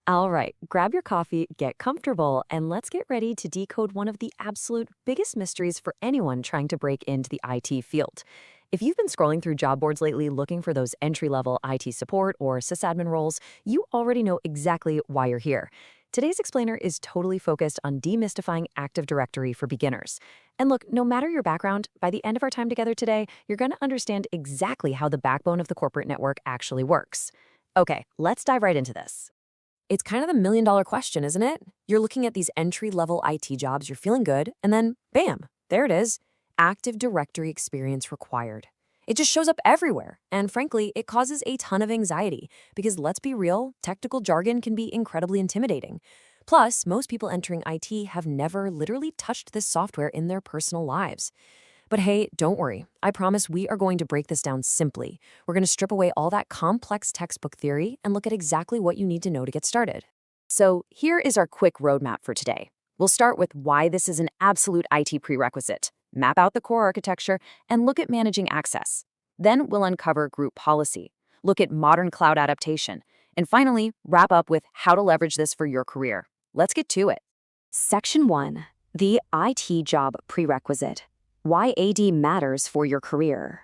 All right, grab your coffee, get comfortable, and let's get ready to decode one of the absolute biggest mysteries for anyone trying to break into the IT field. If you've been scrolling through job boards lately looking for those entry-level IT support or sysadmin roles, you already know exactly why you're here. Today's explainer is totally focused on demystifying Active Directory for beginners. And look, no matter your background, by the end of our time together today, you're going to understand exactly how the backbone of the corporate network actually works. Okay, let's dive right into this. It's kind of the million-dollar question, isn't it? You're looking at these entry-level IT jobs, you're feeling good, and then, bam, there it is. Active Directory experience required. It just shows up everywhere, and frankly, it causes a ton of anxiety because let's be real, technical jargon can be incredibly intimidating. Plus, most people entering IT have never literally touched this software in their personal lives. But hey, don't worry. I promise we are going to break this down simply. We're going to strip away all that complex textbook theory and look at exactly what you need to know to get started. So here is our quick roadmap for today. We'll start with why this is an absolute IT prerequisite, map out the core architecture, and look at managing access. Then we'll uncover group policy, look at modern cloud adaptation, and finally, wrap up with how to leverage this for your career. Let's get to it. Section 1. The IT job prerequisite. Why AD matters for your career.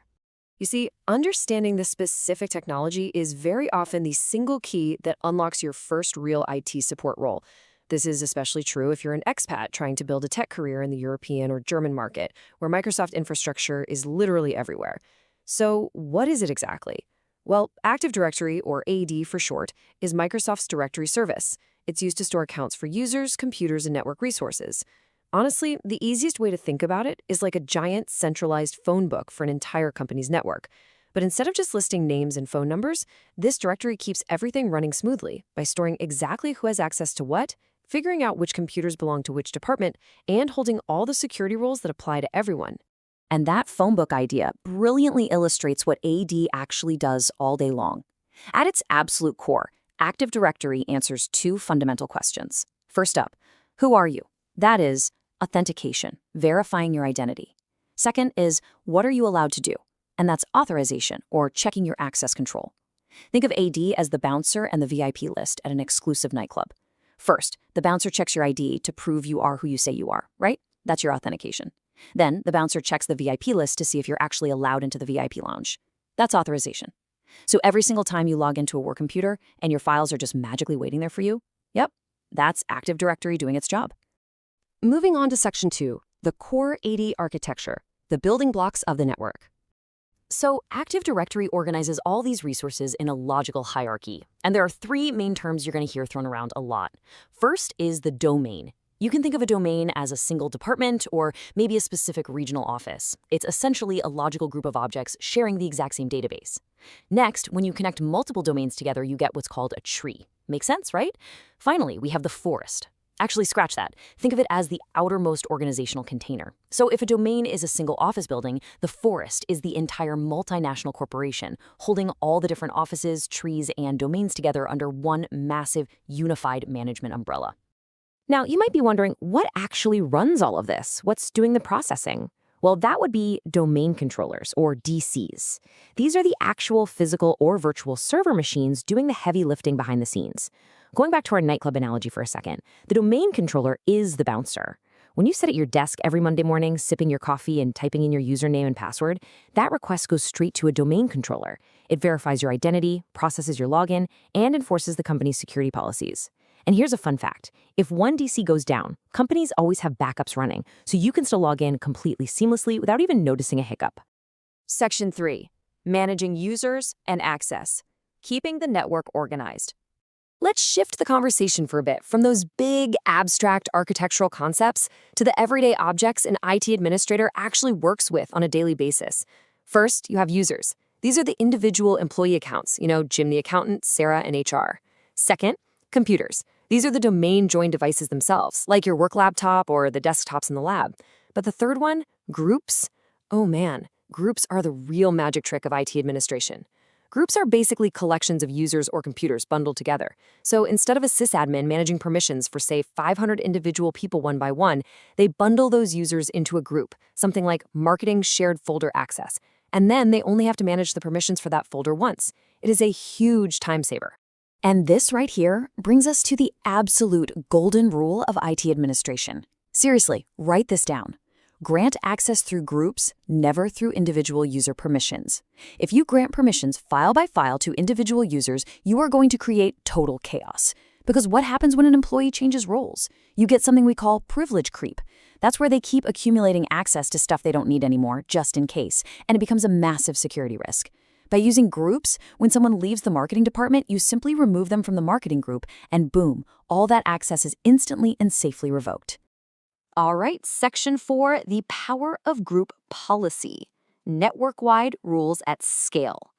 You see, understanding the specific technology is very often the single key that unlocks your first real IT support role. This is especially true if you're an expat trying to build a tech career in the European or German market, where Microsoft infrastructure is literally everywhere. So what is it exactly? Well, Active Directory, or AD for short, is Microsoft's directory service. It's used to store accounts for users, computers, and network resources. Honestly, the easiest way to think about it is like a giant centralized phone book for an entire company's network. But instead of just listing names and phone numbers, this directory keeps everything running smoothly by storing exactly who has access to what, figuring out which computers belong to which department, and holding all the security rules that apply to everyone. And that phone book idea brilliantly illustrates what AD actually does all day long. At its absolute core, Active Directory answers two fundamental questions. First up, who are you? That is, authentication, verifying your identity. Second is, what are you allowed to do? And that's authorization, or checking your access control. Think of AD as the bouncer and the VIP list at an exclusive nightclub. First, the bouncer checks your ID to prove you are who you say you are, right? That's your authentication. Then, the bouncer checks the VIP list to see if you're actually allowed into the VIP lounge. That's authorization. So every single time you log into a work computer and your files are just magically waiting there for you, yep, that's Active Directory doing its job. Moving on to Section 2, the core AD architecture, the building blocks of the network. So Active Directory organizes all these resources in a logical hierarchy, and there are three main terms you're going to hear thrown around a lot. First is the domain. You can think of a domain as a single department or maybe a specific regional office. It's essentially a logical group of objects sharing the exact same database. Next, when you connect multiple domains together, you get what's called a tree. Make sense, right? Finally, we have the forest. Actually, scratch that. Think of it as the outermost organizational container. So if a domain is a single office building, the forest is the entire multinational corporation, holding all the different offices, trees, and domains together under one massive, unified management umbrella. Now, you might be wondering, what actually runs all of this? What's doing the processing? Well, that would be domain controllers, or DCs. These are the actual physical or virtual server machines doing the heavy lifting behind the scenes. Going back to our nightclub analogy for a second, the domain controller is the bouncer. When you sit at your desk every Monday morning, sipping your coffee and typing in your username and password, that request goes straight to a domain controller. It verifies your identity, processes your login, and enforces the company's security policies. And here's a fun fact. If one DC goes down, companies always have backups running, so you can still log in completely seamlessly without even noticing a hiccup. Section 3. Managing users and access. Keeping the network organized. Let's shift the conversation for a bit from those big, abstract architectural concepts to the everyday objects an IT administrator actually works with on a daily basis. First, you have users. These are the individual employee accounts, Jim the accountant, Sarah, and HR. Second, computers. These are the domain-joined devices themselves, like your work laptop or the desktops in the lab. But the third one, groups. Oh man, groups are the real magic trick of IT administration. Groups are basically collections of users or computers bundled together. So instead of a sysadmin managing permissions for, say, 500 individual people one by one, they bundle those users into a group, something like marketing shared folder access. And then they only have to manage the permissions for that folder once. It is a huge time saver. And this right here brings us to the absolute golden rule of IT administration. Seriously, write this down. Grant access through groups, never through individual user permissions. If you grant permissions file by file to individual users, you are going to create total chaos. Because what happens when an employee changes roles? You get something we call privilege creep. That's where they keep accumulating access to stuff they don't need anymore, just in case, and it becomes a massive security risk. By using groups, when someone leaves the marketing department, you simply remove them from the marketing group, and boom, all that access is instantly and safely revoked. All right, Section 4, the power of group policy. Network-wide rules at scale.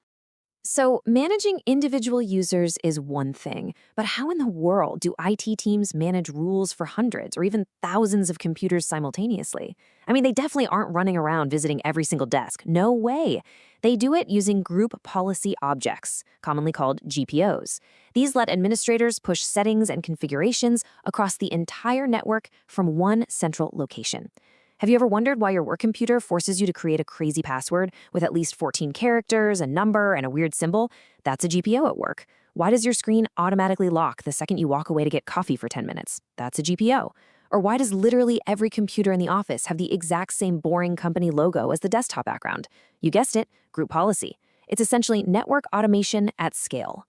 So, managing individual users is one thing, but how in the world do IT teams manage rules for hundreds or even thousands of computers simultaneously? I mean, they definitely aren't running around visiting every single desk. No way. They do it using group policy objects, commonly called GPOs. These let administrators push settings and configurations across the entire network from one central location. Have you ever wondered why your work computer forces you to create a crazy password with at least 14 characters, a number, and a weird symbol? That's a GPO at work. Why does your screen automatically lock the second you walk away to get coffee for 10 minutes? That's a GPO. Or why does literally every computer in the office have the exact same boring company logo as the desktop background? You guessed it, group policy. It's essentially network automation at scale.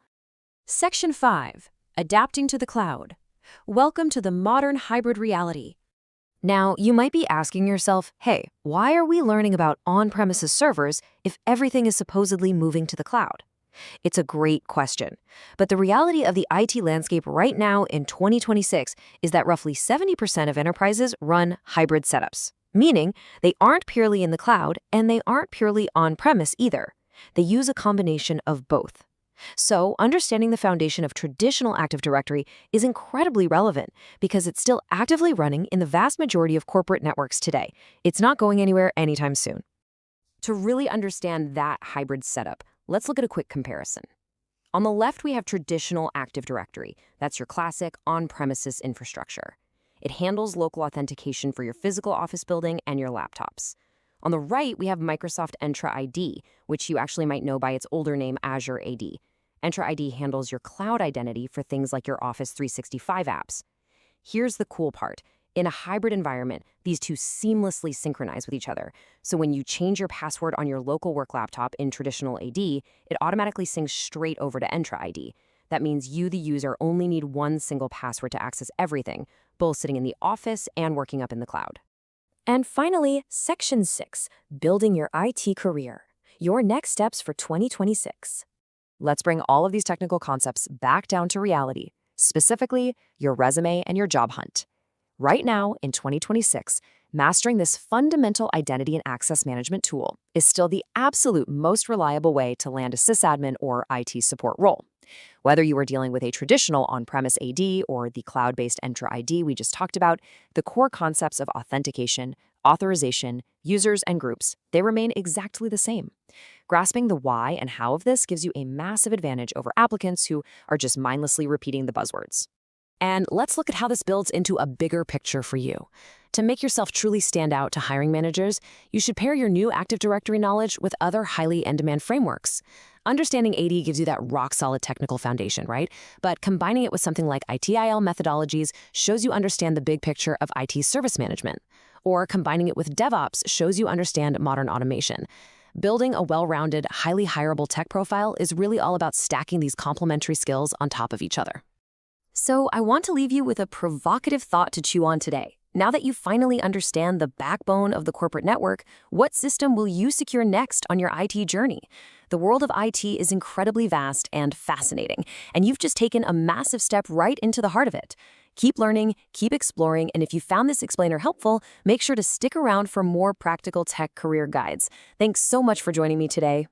Section 5. Adapting to the cloud. Welcome to the modern hybrid reality. Now, you might be asking yourself, hey, why are we learning about on-premises servers if everything is supposedly moving to the cloud? It's a great question. But the reality of the IT landscape right now in 2026 is that roughly 70% of enterprises run hybrid setups, meaning they aren't purely in the cloud and they aren't purely on-premise either. They use a combination of both. So, understanding the foundation of traditional Active Directory is incredibly relevant because it's still actively running in the vast majority of corporate networks today. It's not going anywhere anytime soon. To really understand that hybrid setup, let's look at a quick comparison. On the left, we have traditional Active Directory. That's your classic on-premises infrastructure. It handles local authentication for your physical office building and your laptops. On the right, we have Microsoft Entra ID, which you actually might know by its older name, Azure AD. Entra ID handles your cloud identity for things like your Office 365 apps. Here's the cool part. In a hybrid environment, these two seamlessly synchronize with each other. So when you change your password on your local work laptop in traditional AD, it automatically syncs straight over to Entra ID. That means you, the user, only need one single password to access everything, both sitting in the office and working up in the cloud. And finally, Section 6, Building Your IT Career. Your next steps for 2026. Let's bring all of these technical concepts back down to reality, specifically your resume and your job hunt. Right now, in 2026, mastering this fundamental identity and access management tool is still the absolute most reliable way to land a sysadmin or IT support role. Whether you are dealing with a traditional on-premise AD or the cloud-based Entra ID we just talked about, the core concepts of authentication, authorization, users, and groups, they remain exactly the same. Grasping the why and how of this gives you a massive advantage over applicants who are just mindlessly repeating the buzzwords. And let's look at how this builds into a bigger picture for you. To make yourself truly stand out to hiring managers, you should pair your new Active Directory knowledge with other highly in-demand frameworks. Understanding AD gives you that rock-solid technical foundation, right? But combining it with something like ITIL methodologies shows you understand the big picture of IT service management. Or combining it with DevOps shows you understand modern automation. Building a well-rounded, highly hireable tech profile is really all about stacking these complementary skills on top of each other. So I want to leave you with a provocative thought to chew on today. Now that you finally understand the backbone of the corporate network, what system will you secure next on your IT journey? The world of IT is incredibly vast and fascinating, and you've just taken a massive step right into the heart of it. Keep learning, keep exploring, and if you found this explainer helpful, make sure to stick around for more practical tech career guides. Thanks so much for joining me today.